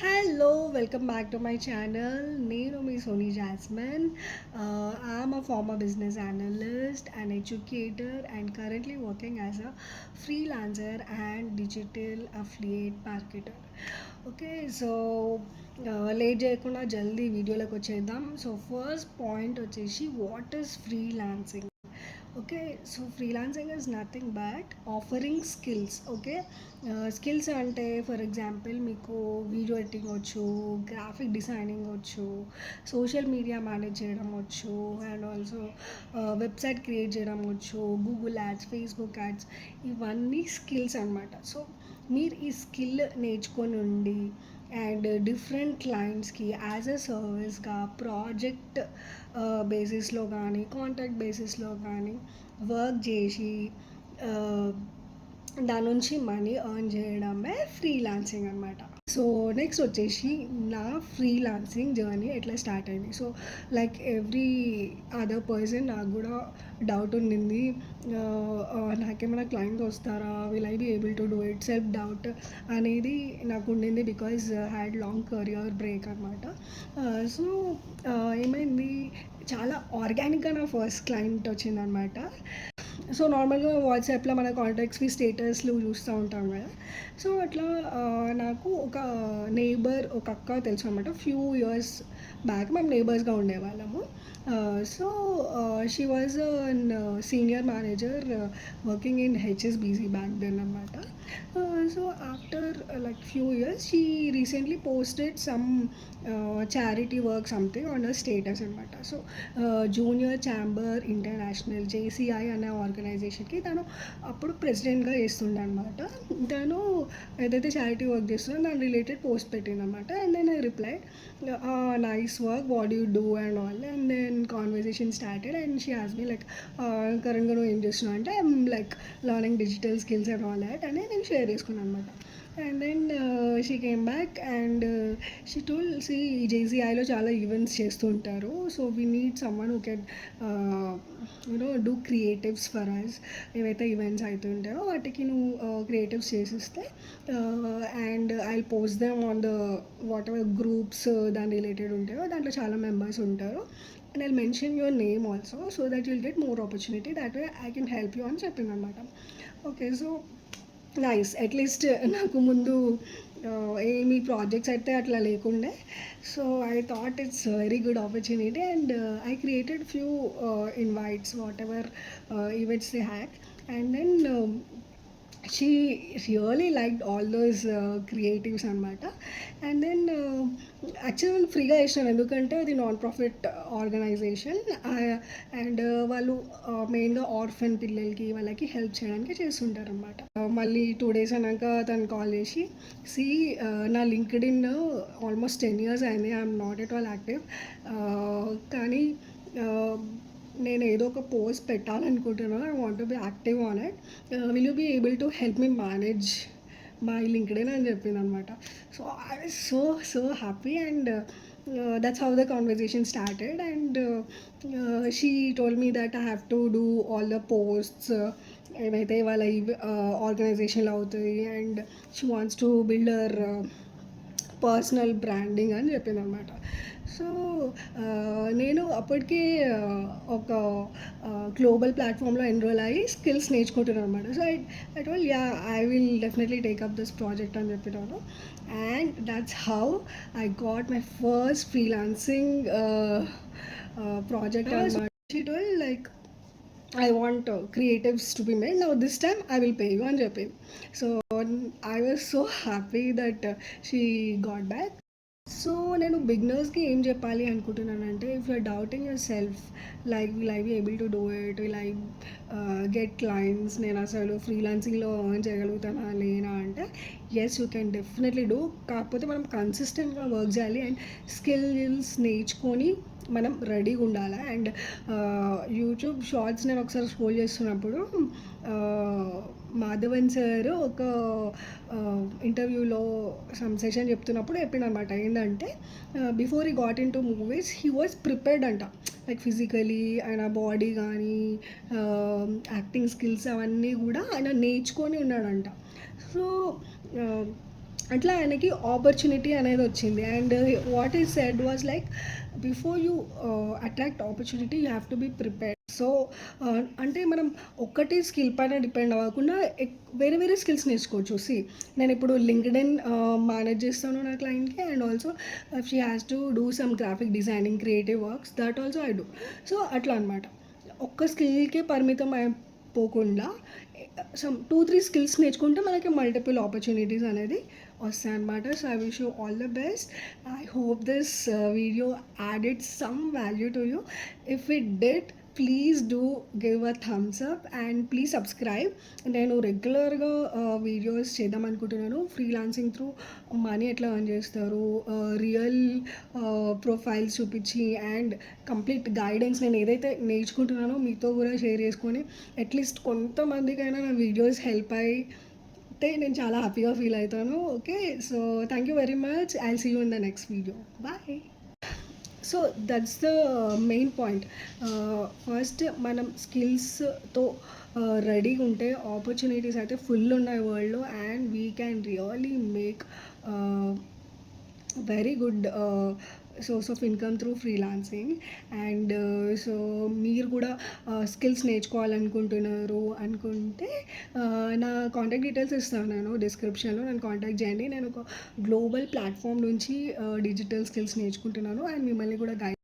Hello, welcome back to my channel. Name me Sony Jasmine. I'm a former business analyst, an educator, and currently working as a freelancer and digital affiliate marketer. Okay so late చేయకుండా జల్దీ వీడియోలోకి వచ్చేద్దాం. So first point వచ్చేసి what is freelancing. Okay so freelancing is nothing but offering skills. Okay skills అంటే for example మీకు video editing వచ్చు, graphic designing వచ్చు, social media manage చేయడం వచ్చు, అండ్ ఆల్సో వెబ్సైట్ క్రియేట్ చేయడం వచ్చు, గూగుల్ యాడ్స్, ఫేస్బుక్ యాడ్స్, ఇవన్నీ స్కిల్స్ అనమాట. సో మీరు ఈ స్కిల్ నేర్చుకొని ఉండి అండ్ డిఫరెంట్ క్లయింట్స్కి యాజ్ అ సర్వీస్గా ప్రాజెక్ట్ బేసిస్లో కానీ కాంట్రాక్ట్ బేసిస్లో కానీ వర్క్ చేసి దాని నుంచి మనీ ఎర్న్ చేయడమే ఫ్రీలాన్సింగ్ అనమాట. సో నెక్స్ట్ వచ్చేసి నా ఫ్రీలాన్సింగ్ జర్నీ ఎట్లా స్టార్ట్ అయింది. So like every other person నాకు కూడా డౌట్ ఉండింది, నాకేమైనా క్లయింట్స్ వస్తారా, will I be able to do it, self doubt అనేది నాకు ఉండింది because had long career break అనమాట. సో ఏమైంది, చాలా ఆర్గానిక్గా నా ఫస్ట్ క్లయింట్ వచ్చిందనమాట. సో నార్మల్గా వాట్సాప్లో మన కాంటాక్ట్స్వి స్టేటస్లు చూస్తూ ఉంటాం కదా. సో అట్లా నాకు ఒక నేబర్, ఒక అక్క తెలుసు అనమాట. ఫ్యూ ఇయర్స్ బ్యాక్ మేము నేబర్స్గా ఉండేవాళ్ళము. So she was senior manager working in HSBC back then అనమాట. So after like few years she recently posted some charity work something on her status అనమాట. So junior chamber international JCI అనే ఆర్గనైజేషన్కి తను అప్పుడు ప్రెసిడెంట్గా చేస్తుండే అనమాట. తను ఏదైతే చారిటీ వర్క్ చేస్తుందో దాని రిలేటెడ్ పోస్ట్ పెట్టింది అనమాట. And then I replied nice work, what you do and all. And then conversation started and she has me like కరెంట్గా నువ్వు ఏం చేస్తున్నావు అంటే I'm like learning digital skills and all that అని నేను షేర్ చేసుకున్నాను అనమాట. And then she came back and she told సి జేసీఐలో చాలా ఈవెంట్స్ చేస్తూ ఉంటారు. So we need someone who can do creatives for us. ఏవైతే ఈవెంట్స్ అవుతుంటాయో వాటికి నువ్వు క్రియేటివ్స్ చేసిస్తే and I post them on the whatever groups దాని రిలేటెడ్ ఉంటాయో దాంట్లో చాలా మెంబర్స్ ఉంటారు. And I'll mention your name also so that you'll get more opportunity, that way I can help you అని చెప్పింది అనమాట. ఓకే సో నైస్, అట్లీస్ట్ నాకు ముందు ఏమి ప్రాజెక్ట్స్ అయితే అట్లా లేకుండే. So I thought it's very good opportunity and I created few invites whatever events they had. And then she really like all those creatives అనమాట. అండ్ దెన్ యాక్చువల్ ఫ్రీగా చేసినాను ఎందుకంటే అది నాన్ ప్రాఫిట్ ఆర్గనైజేషన్ అండ్ వాళ్ళు మెయిన్గా orphan పిల్లలకి వాళ్ళకి help చేయడానికి చేస్తుంటారు అనమాట. మళ్ళీ 2 days అయినాక తను కాల్ చేసి సి నా లింక్డ్ ఇన్ ఆల్మోస్ట్ 10 years అయింది, I'm not at all active, కానీ నేను ఏదో ఒక పోస్ట్ పెట్టాలనుకుంటున్నాను, I want to be active on it, will you be able to help me manage my LinkedIn అని చెప్పింది అనమాట. So I was so happy and that's how the conversation started. And she told me that I have to do all the posts ఏవైతే వాళ్ళ ఆర్గనైజేషన్లో అవుతాయి and she wants to build her personal branding అని చెప్పింది అనమాట. So నేను అప్పటికే ఒక గ్లోబల్ ప్లాట్ఫామ్లో ఎన్రోల్ అయ్యి స్కిల్స్ నేర్చుకుంటున్నాను అనమాట. So I told yeah I will definitely take up this project అని చెప్పినాను. And that's how I got my first freelancing project అనమాట. She told like I want creatives to be made. Now this time I will pay you అని చెప్పింది. So I was so happy that she got back. So నేను బిగినర్స్కి ఏం చెప్పాలి అనుకుంటున్నానంటే, if you're doubting yourself like will I be able to do it, will I get clients, నేను అసలు ఫ్రీలాన్సింగ్లో ఎర్న్ చేయగలుగుతానా లేనా అంటే yes you can definitely do. కాకపోతే మనం కన్సిస్టెంట్గా వర్క్ చేయాలి అండ్ స్కిల్స్ నేర్చుకొని మనం రెడీగా ఉండాలి. అండ్ యూట్యూబ్ షార్ట్స్ నేను ఒకసారి స్క్రోల్ చేస్తున్నప్పుడు మాధవన్ సార్ ఒక ఇంటర్వ్యూలో సమ్ సెషన్ చెప్తున్నప్పుడు చెప్పిండు అనమాట. ఏంటంటే బిఫోర్ ఈ got in to movies he was prepared అంట, లైక్ ఫిజికలీ ఆయన బాడీ కానీ యాక్టింగ్ స్కిల్స్ అవన్నీ కూడా ఆయన నేర్చుకొని ఉన్నాడంట. సో అట్లా ఆయనకి ఆపర్చునిటీ అనేది వచ్చింది. And what he said was like, before you attract opportunity you have to be prepared. So అంటే మనం ఒక్కటే స్కిల్ పైన డిపెండ్ అవ్వకుండా వేరే వేరే స్కిల్స్ నేర్చుకోవచ్చు. నేను ఇప్పుడు లింక్డ్ఇన్ మేనేజ్ చేస్తాను నా క్లయింట్కి, and also she has to do some graphic designing creative works, that also I do. So అట్లా అనమాట. ఒక్క స్కిల్కే పరిమితం అయిపోకుండా సమ్ 2-3 స్కిల్స్ నేర్చుకుంటే మనకి మల్టిపుల్ ఆపర్చునిటీస్ అనేది వస్తాయన్నమాట. So I wish you all the best. I hope this video added some value to you. If it did, please do give a thumbs up and please subscribe. నేను రెగ్యులర్గా videos చేద్దాం అనుకుంటున్నాను. Freelancing through money ఎట్లా earn చేస్తారు, real profiles చూపించి, and complete guidance నేను ఏదైతే నేర్చుకుంటున్నానో మీతో కూడా షేర్ చేసుకొని అట్లీస్ట్ కొంతమందికైనా నా వీడియోస్ హెల్ప్ అయితే నేను చాలా హ్యాపీగా ఫీల్ అవుతాను. Okay, so thank you very much. I will see you in the next video. Bye. So that's the main point. First మనం స్కిల్స్తో రెడీగా ఉంటే ఆపర్చునిటీస్ అయితే ఫుల్ ఉన్నాయి వరల్డ్లో, and we can really make very good source of income through freelancing. And so మీరు కూడా skills నేర్చుకోవాలనుకుంటున్నారు అనుకుంటే నా కాంటాక్ట్ డీటెయిల్స్ ఇస్తాను నేను డిస్క్రిప్షన్లో. నన్ను కాంటాక్ట్ చేయండి. నేను ఒక గ్లోబల్ ప్లాట్ఫామ్ నుంచి డిజిటల్ స్కిల్స్ నేర్చుకుంటున్నాను, అండ్ మిమ్మల్ని కూడా గైడ్